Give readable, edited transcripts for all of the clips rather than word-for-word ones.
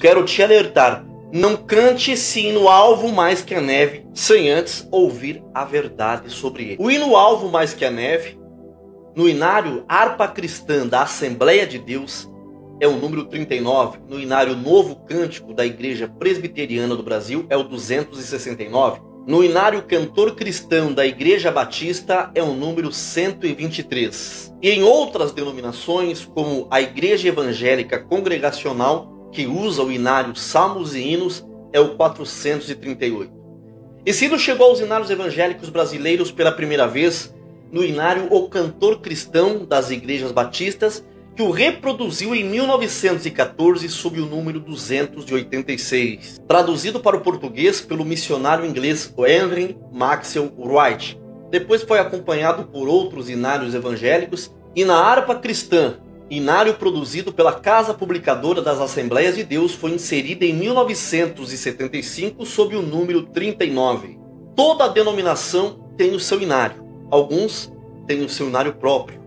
quero te alertar. Não cante esse hino Alvo Mais Que a Neve sem antes ouvir a verdade sobre ele. O hino Alvo Mais Que a Neve, no inário Harpa Cristã da Assembleia de Deus, é o número 39. No inário Novo Cântico da Igreja Presbiteriana do Brasil é o 269. No inário Cantor Cristão da Igreja Batista é o número 123. E em outras denominações, como a Igreja Evangélica Congregacional, que usa o inário Salmos e Hinos, é o 438. Esse hino chegou aos inários evangélicos brasileiros pela primeira vez no inário O Cantor Cristão das Igrejas Batistas, que o reproduziu em 1914 sob o número 286, traduzido para o português pelo missionário inglês Henry Maxwell Wright. Depois foi acompanhado por outros inários evangélicos, e na Harpa Cristã, inário produzido pela Casa Publicadora das Assembleias de Deus, foi inserida em 1975 sob o número 39. Toda a denominação tem o seu inário. Alguns têm o seu inário próprio.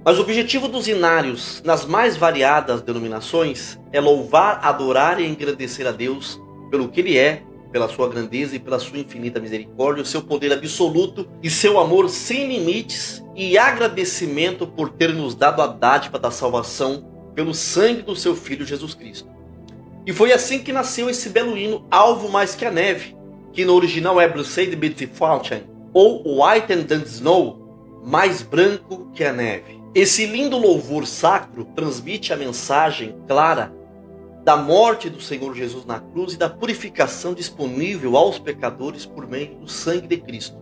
Mas o objetivo dos inários, nas mais variadas denominações, é louvar, adorar e engrandecer a Deus pelo que Ele é, pela sua grandeza e pela sua infinita misericórdia, o seu poder absoluto e seu amor sem limites, e agradecimento por ter nos dado a dádiva da salvação pelo sangue do seu Filho Jesus Cristo. E foi assim que nasceu esse belo hino Alvo Mais Que a Neve, que no original é Blessed Be the Fountain, ou Whiter Than Snow, mais branco que a neve. Esse lindo louvor sacro transmite a mensagem clara da morte do Senhor Jesus na cruz e da purificação disponível aos pecadores por meio do sangue de Cristo.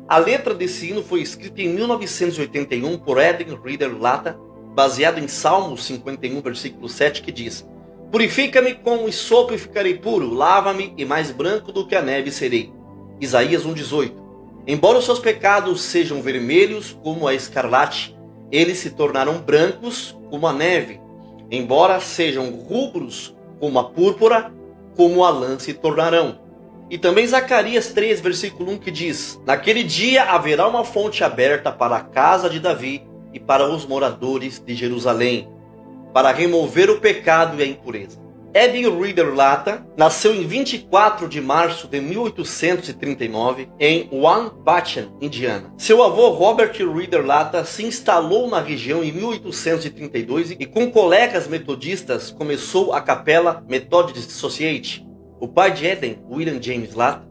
A letra desse hino foi escrita em 1981 por Eden Reader-Lata, baseado em Salmos 51, versículo 7, que diz: Purifica-me com o sopo e ficarei puro, lava-me e mais branco do que a neve serei. Isaías 1,18. Embora os seus pecados sejam vermelhos como a escarlate, eles se tornarão brancos como a neve. Embora sejam rubros como a púrpura, como a lã se tornarão. E também Zacarias 3, versículo 1, que diz: Naquele dia haverá uma fonte aberta para a casa de Davi e para os moradores de Jerusalém, para remover o pecado e a impureza. Eden Reader-Lata nasceu em 24 de março de 1839 em Ouanbachan, Indiana. Seu avô Robert Reader-Lata se instalou na região em 1832 e com colegas metodistas começou a Capela Methodist Society. O pai de Eden, William James Lata,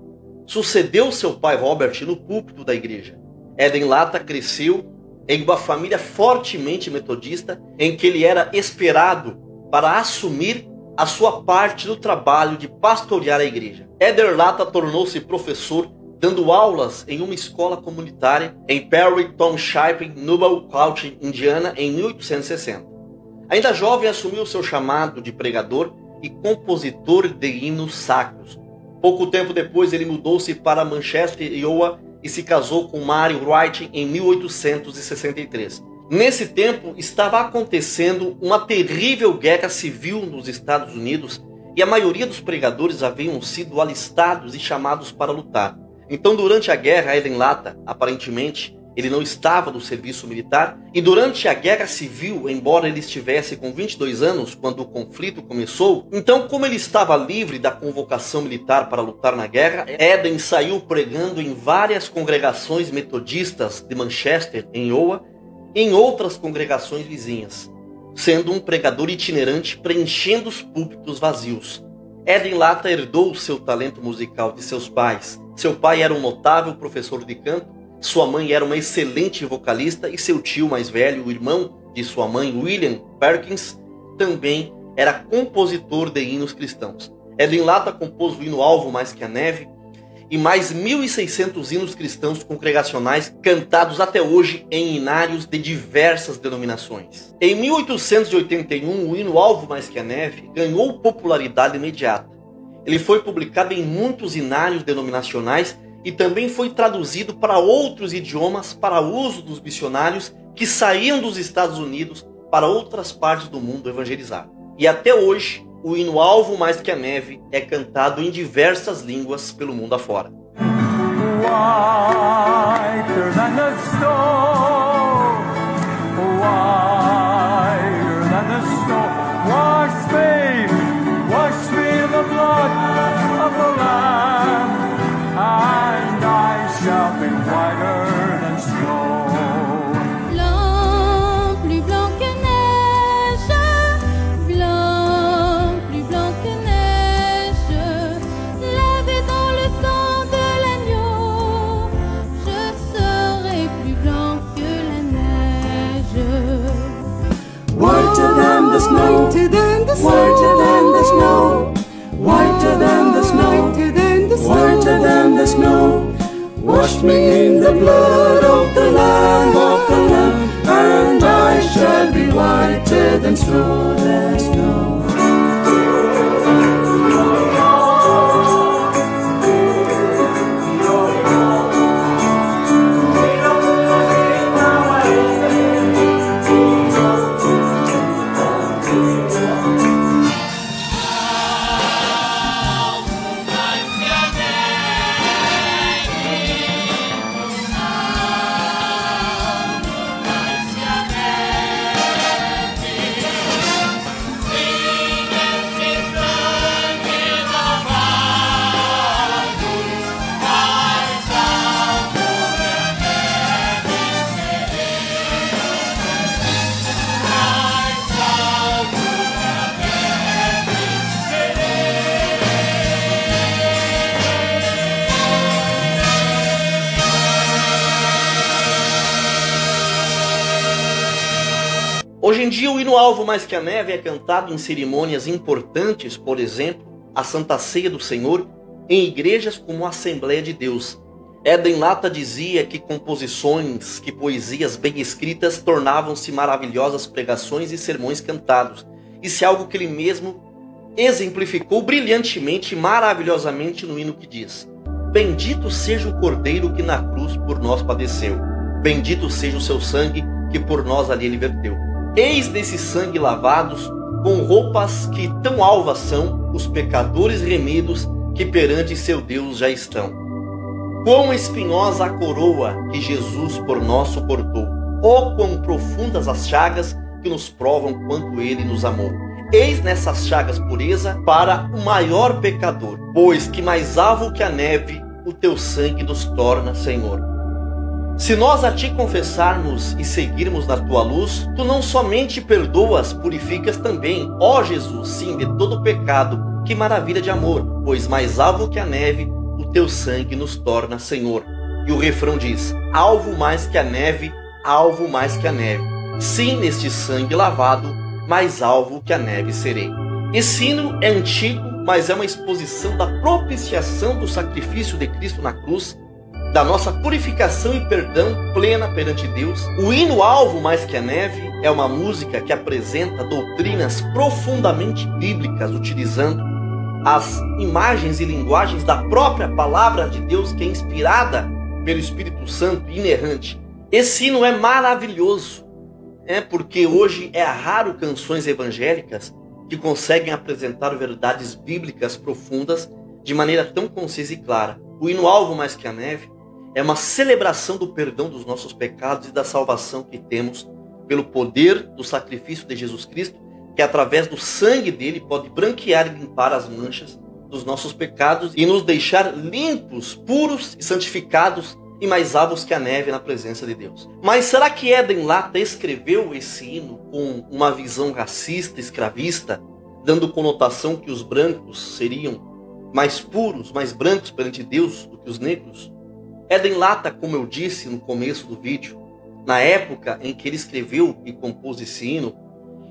sucedeu seu pai Robert no púlpito da igreja. Eden Lata cresceu em uma família fortemente metodista, em que ele era esperado para assumir a sua parte do trabalho de pastorear a igreja. Eden Lata tornou-se professor, dando aulas em uma escola comunitária em Perry Township, Noble County, Indiana, em 1860. Ainda jovem, assumiu seu chamado de pregador e compositor de hinos sacros. Pouco tempo depois, ele mudou-se para Manchester, Iowa, e se casou com Mary Wright em 1863. Nesse tempo, estava acontecendo uma terrível guerra civil nos Estados Unidos e a maioria dos pregadores haviam sido alistados e chamados para lutar. Então, durante a guerra, Eden Lata, aparentemente, ele não estava no serviço militar, e durante a guerra civil, embora ele estivesse com 22 anos quando o conflito começou, então, como ele estava livre da convocação militar para lutar na guerra, Eden saiu pregando em várias congregações metodistas de Manchester, em Iowa, e em outras congregações vizinhas, sendo um pregador itinerante preenchendo os púlpitos vazios. Eden Lata herdou o seu talento musical de seus pais. Seu pai era um notável professor de canto, sua mãe era uma excelente vocalista e seu tio mais velho, o irmão de sua mãe, William Perkins, também era compositor de hinos cristãos. Eden Lata compôs o hino Alvo Mais Que a Neve e mais 1.600 hinos cristãos congregacionais cantados até hoje em inários de diversas denominações. Em 1881, o hino Alvo Mais Que a Neve ganhou popularidade imediata. Ele foi publicado em muitos inários denominacionais e também foi traduzido para outros idiomas para uso dos missionários que saíam dos Estados Unidos para outras partes do mundo evangelizar. E até hoje, o hino Alvo Mais Que a Neve é cantado em diversas línguas pelo mundo afora. Whiter than the snow, whiter than the snow, wash me snow. Wash me in the blood of the Lamb, and I shall be whiter than snow. Hoje em dia, o hino Alvo Mais Que a Neve é cantado em cerimônias importantes, por exemplo, a Santa Ceia do Senhor, em igrejas como a Assembleia de Deus. Eden Lata dizia que composições, que poesias bem escritas tornavam-se maravilhosas pregações e sermões cantados. Isso é algo que ele mesmo exemplificou brilhantemente e maravilhosamente no hino que diz: Bendito seja o Cordeiro que na cruz por nós padeceu. Bendito seja o seu sangue que por nós ali ele verteu. Eis desse sangue lavados, com roupas que tão alvas são, os pecadores remidos que perante seu Deus já estão. Quão espinhosa a coroa que Jesus por nós suportou, oh quão profundas as chagas que nos provam quanto ele nos amou. Eis nessas chagas pureza para o maior pecador, pois que mais alvo que a neve o teu sangue nos torna, Senhor. Se nós a ti confessarmos e seguirmos na tua luz, tu não somente perdoas, purificas também, ó Jesus, sim, de todo pecado. Que maravilha de amor, pois mais alvo que a neve, o teu sangue nos torna, Senhor. E o refrão diz: alvo mais que a neve, alvo mais que a neve. Sim, neste sangue lavado, mais alvo que a neve serei. Esse hino é antigo, mas é uma exposição da propiciação do sacrifício de Cristo na cruz, da nossa purificação e perdão plena perante Deus. O hino Alvo Mais Que a Neve é uma música que apresenta doutrinas profundamente bíblicas, utilizando as imagens e linguagens da própria palavra de Deus, que é inspirada pelo Espírito Santo e inerrante. Esse hino é maravilhoso, porque hoje é raro canções evangélicas que conseguem apresentar verdades bíblicas profundas de maneira tão concisa e clara. O hino Alvo Mais Que a Neve é uma celebração do perdão dos nossos pecados e da salvação que temos pelo poder do sacrifício de Jesus Cristo, que através do sangue dele pode branquear e limpar as manchas dos nossos pecados e nos deixar limpos, puros e santificados e mais alvos que a neve na presença de Deus. Mas será que Eden Lata escreveu esse hino com uma visão racista, escravista, dando conotação que os brancos seriam mais puros, mais brancos perante Deus do que os negros? Eden Lata, como eu disse no começo do vídeo, na época em que ele escreveu e compôs esse hino,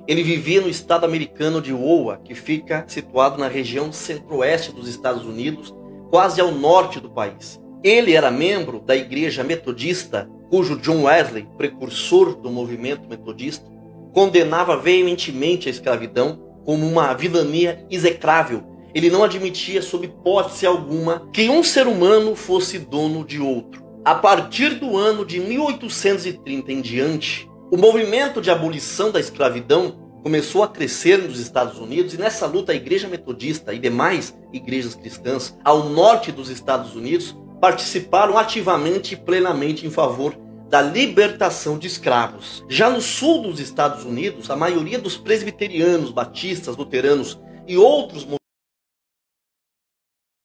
ele vivia no estado americano de Iowa, que fica situado na região centro-oeste dos Estados Unidos, quase ao norte do país. Ele era membro da igreja metodista, cujo John Wesley, precursor do movimento metodista, condenava veementemente a escravidão como uma vilania execrável. Ele não admitia, sob hipótese alguma, que um ser humano fosse dono de outro. A partir do ano de 1830 em diante, o movimento de abolição da escravidão começou a crescer nos Estados Unidos, e nessa luta a igreja metodista e demais igrejas cristãs ao norte dos Estados Unidos participaram ativamente e plenamente em favor da libertação de escravos. Já no sul dos Estados Unidos, a maioria dos presbiterianos, batistas, luteranos e outros